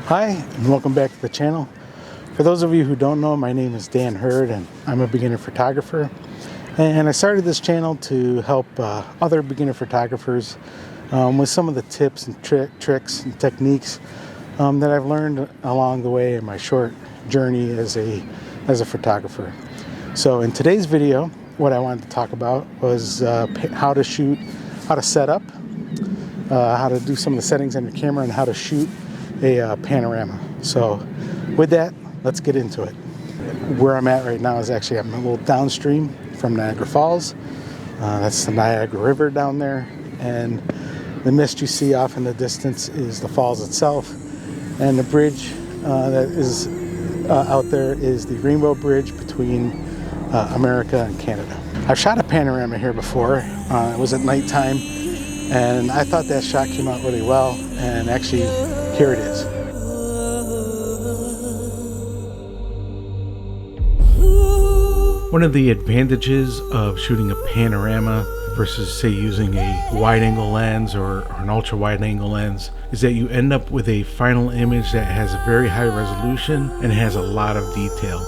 Hi, and welcome back to the channel. For those of you who don't know, my name is Dan Hurd, and I'm a beginner photographer. And I started this channel to help other beginner photographers with some of the tips and tricks and techniques that I've learned along the way in my short journey as a photographer. So in today's video, what I wanted to talk about was how to shoot, how to set up, how to do some of the settings on your camera, and how to shoot a panorama. So with that, let's get into it. Where I'm at right now is actually I'm a little downstream from Niagara Falls. That's the Niagara River down there, and the mist you see off in the distance is the falls itself, and the bridge that is out there is the Rainbow Bridge between America and Canada. I've shot a panorama here before. It was at nighttime, and I thought that shot came out really well, and actually here it is. One of the advantages of shooting a panorama versus, say, using a wide-angle lens or an ultra-wide-angle lens is that you end up with a final image that has a very high resolution and has a lot of detail.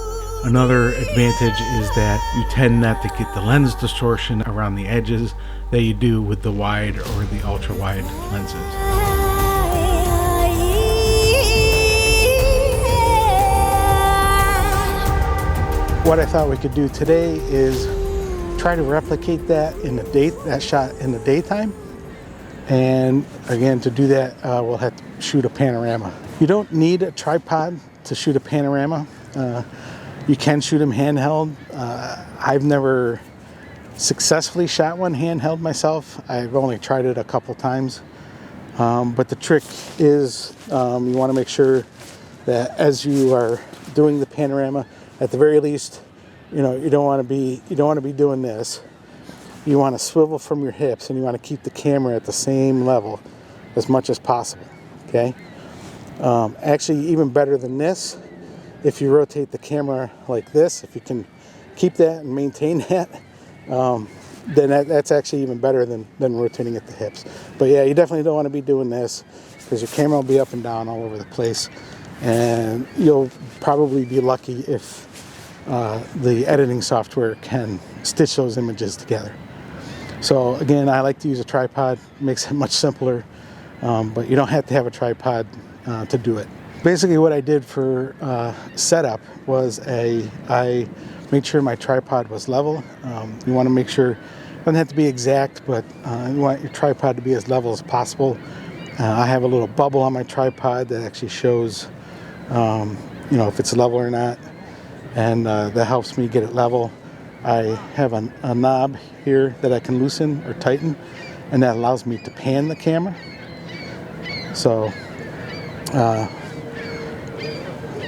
Another advantage is that you tend not to get the lens distortion around the edges that you do with the wide or the ultra-wide lenses. What I thought we could do today is try to replicate that shot in the daytime. And again, to do that, we'll have to shoot a panorama. You don't need a tripod to shoot a panorama. You can shoot them handheld. I've never successfully shot one handheld myself. I've only tried it a couple times. But the trick is you want to make sure that as you are doing the panorama, at the very least, you don't want to be doing this. You want to swivel from your hips, and you want to keep the camera at the same level as much as possible. Okay. Actually, even better than this, if you rotate the camera like this, if you can keep that and maintain that, then that's actually even better than rotating at the hips. But yeah, you definitely don't want to be doing this because your camera will be up and down all over the place, and you'll probably be lucky if the editing software can stitch those images together. So again, I like to use a tripod. It makes it much simpler, but you don't have to have a tripod to do it. Basically what I did for setup was I made sure my tripod was level. You want to make sure, it doesn't have to be exact, but you want your tripod to be as level as possible. I have a little bubble on my tripod that actually shows if it's level or not, and that helps me get it level. I have a knob here that I can loosen or tighten, and that allows me to pan the camera. So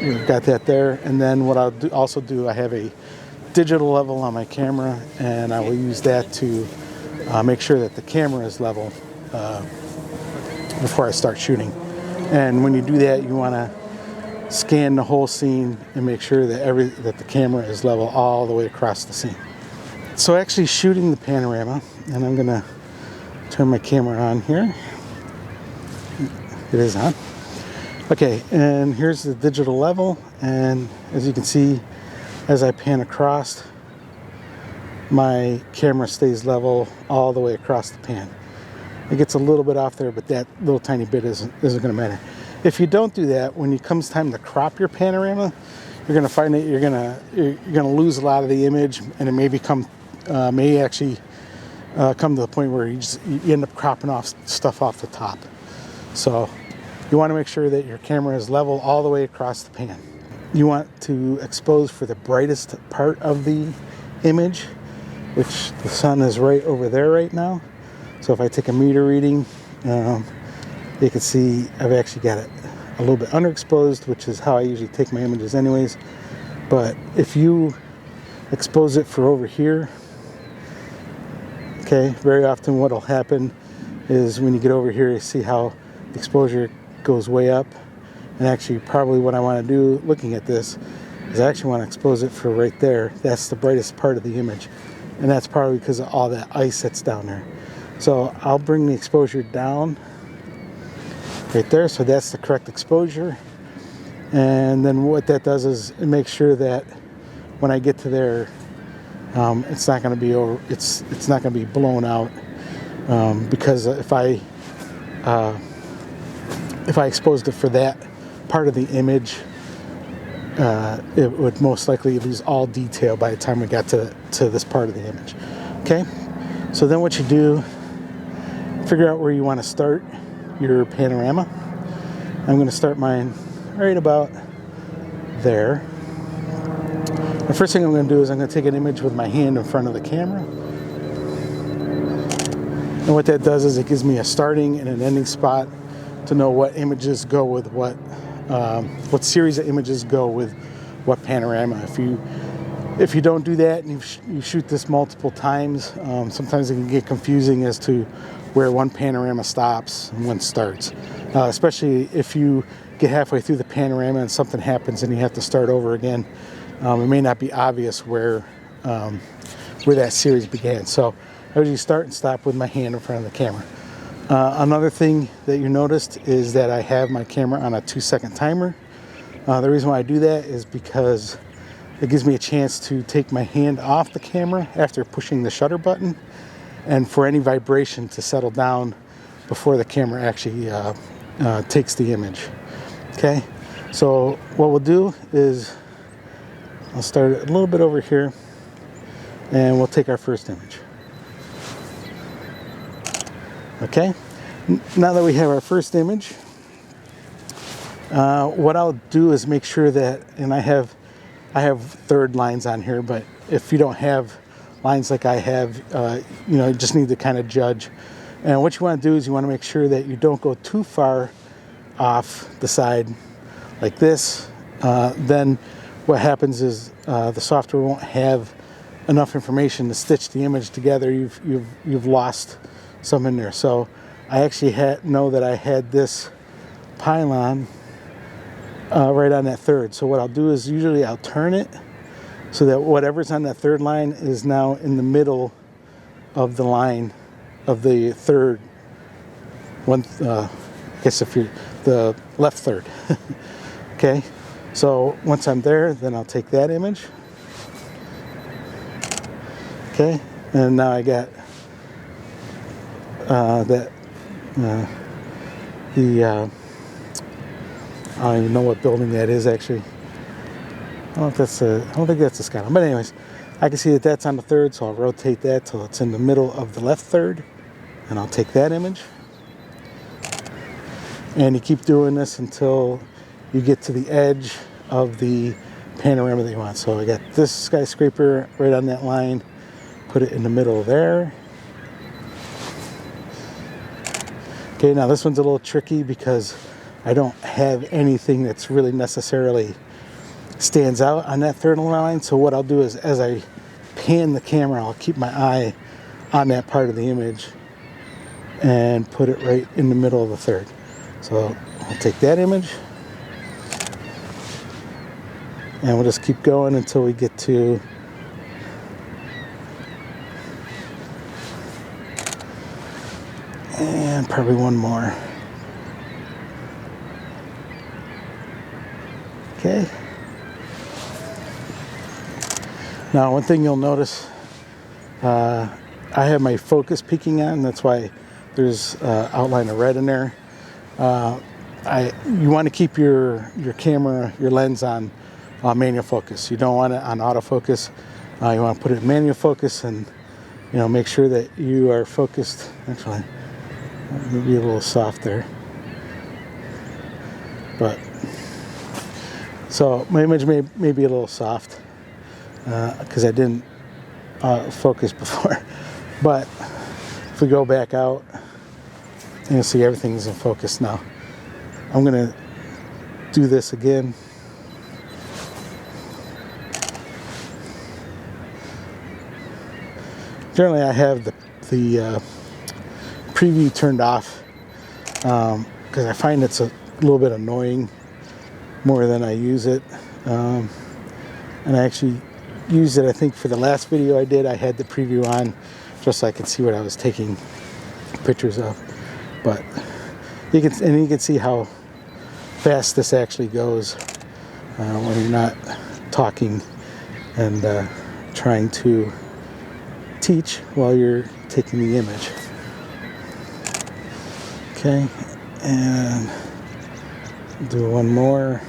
we've got that there, and then what I'll also do, I have a digital level on my camera, and I will use that to make sure that the camera is level before I start shooting. And when you do that, you want to scan the whole scene and make sure that the camera is level all the way across the scene. So actually shooting the panorama, and I'm gonna turn my camera on here. It is on. Okay, and here's the digital level, and as you can see, as I pan across, my camera stays level all the way across the pan. It gets a little bit off there, but that little tiny bit isn't gonna matter. If you don't do that, when it comes time to crop your panorama, you're gonna find that you're gonna lose a lot of the image, and it may actually come to the point where you end up cropping off stuff off the top. So you want to make sure that your camera is level all the way across the pan. You want to expose for the brightest part of the image, which the sun is right over there right now. So if I take a meter reading, you can see I've actually got it a little bit underexposed, which is how I usually take my images anyways. But if you expose it for over here, okay, very often what'll happen is when you get over here, you see how the exposure goes way up. And actually probably what I want to do looking at this is I actually want to expose it for right there. That's the brightest part of the image, and that's probably because of all that ice that's down there. So I'll bring the exposure down right there, so that's the correct exposure. And then what that does is it makes sure that when I get to there, it's not going to be over. It's not going to be blown out, because if I exposed it for that part of the image, it would most likely lose all detail by the time we got to this part of the image. Okay, so then what you do, figure out where you want to start your panorama. I'm going to start mine right about there. The first thing I'm going to do is I'm going to take an image with my hand in front of the camera. And what that does is it gives me a starting and an ending spot to know what images go with what series of images go with what panorama. If you don't do that and you shoot this multiple times, sometimes it can get confusing as to where one panorama stops and one starts. Especially if you get halfway through the panorama and something happens and you have to start over again, it may not be obvious where that series began. So I usually start and stop with my hand in front of the camera. Another thing that you noticed is that I have my camera on a 2-second timer. The reason why I do that is because it gives me a chance to take my hand off the camera after pushing the shutter button, and for any vibration to settle down before the camera actually takes the image. Okay, so what we'll do is I'll start a little bit over here and we'll take our first image. Okay, now that we have our first image, what I'll do is make sure that, and I have third lines on here, but if you don't have lines like I have, you just need to kind of judge. And what you want to do is you want to make sure that you don't go too far off the side like this. Then what happens is the software won't have enough information to stitch the image together. You've lost some in there. So I actually know that I had this pylon right on that third. So what I'll do is usually I'll turn it so that whatever's on that third line is now in the middle of the line of the third one. I guess if you're the left third. Okay, so once I'm there, then I'll take that image. Okay, and now I got I don't even know what building that is actually. I don't think that's a skyline. But anyways, I can see that that's on the third, so I'll rotate that till it's in the middle of the left third, and I'll take that image. And you keep doing this until you get to the edge of the panorama that you want. So I got this skyscraper right on that line, put it in the middle there. Okay, now this one's a little tricky because I don't have anything that's really necessarily stands out on that third line. So what I'll do is as I pan the camera, I'll keep my eye on that part of the image and put it right in the middle of the third. So I'll take that image and we'll just keep going until we get to and probably one more. Okay. Now, one thing you'll notice, I have my focus peaking on. That's why there's outline of red in there. You want to keep your camera, your lens on manual focus. You don't want it on autofocus. You want to put it in manual focus and make sure that you are focused. Actually, maybe a little soft there, but so my image may be a little soft because I didn't focus before. But if we go back out, you'll see everything's in focus now. I'm going to do this again. Generally, I have the preview turned off because I find it's a little bit annoying more than I use it. And I actually used it, I think, for the last video I did. I had the preview on just so I could see what I was taking pictures of. But you can see how fast this actually goes when you're not talking and trying to teach while you're taking the image. Okay, and do one more,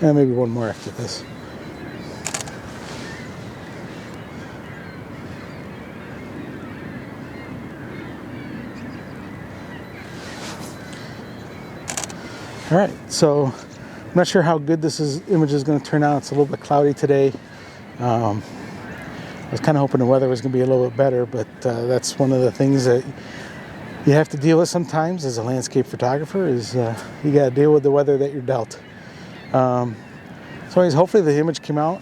and maybe one more after this. All right, so I'm not sure how good image is going to turn out. It's a little bit cloudy today. I was kind of hoping the weather was going to be a little bit better, but that's one of the things that you have to deal with sometimes as a landscape photographer, is you got to deal with the weather that you're dealt. So anyways, hopefully the image came out.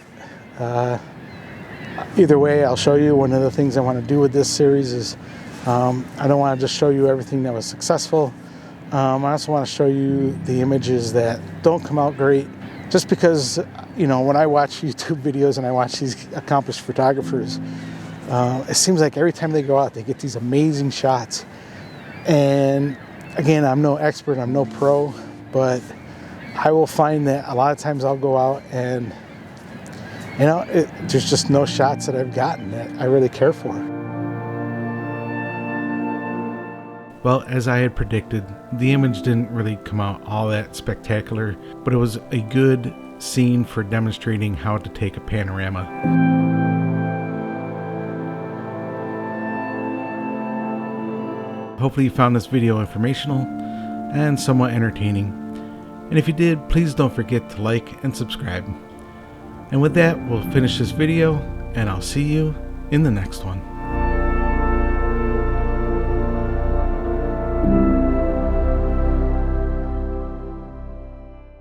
Either way, I'll show you. One of the things I want to do with this series is I don't want to just show you everything that was successful. I also want to show you the images that don't come out great, just because, you know, when I watch YouTube videos and I watch these accomplished photographers, it seems like every time they go out, they get these amazing shots. And again, I'm no expert, I'm no pro, but I will find that a lot of times I'll go out and, you know, there's just no shots that I've gotten that I really care for. Well, as I had predicted, the image didn't really come out all that spectacular, but it was a good scene for demonstrating how to take a panorama. Hopefully you found this video informational and somewhat entertaining. And if you did, please don't forget to like and subscribe. And with that, we'll finish this video, and I'll see you in the next one.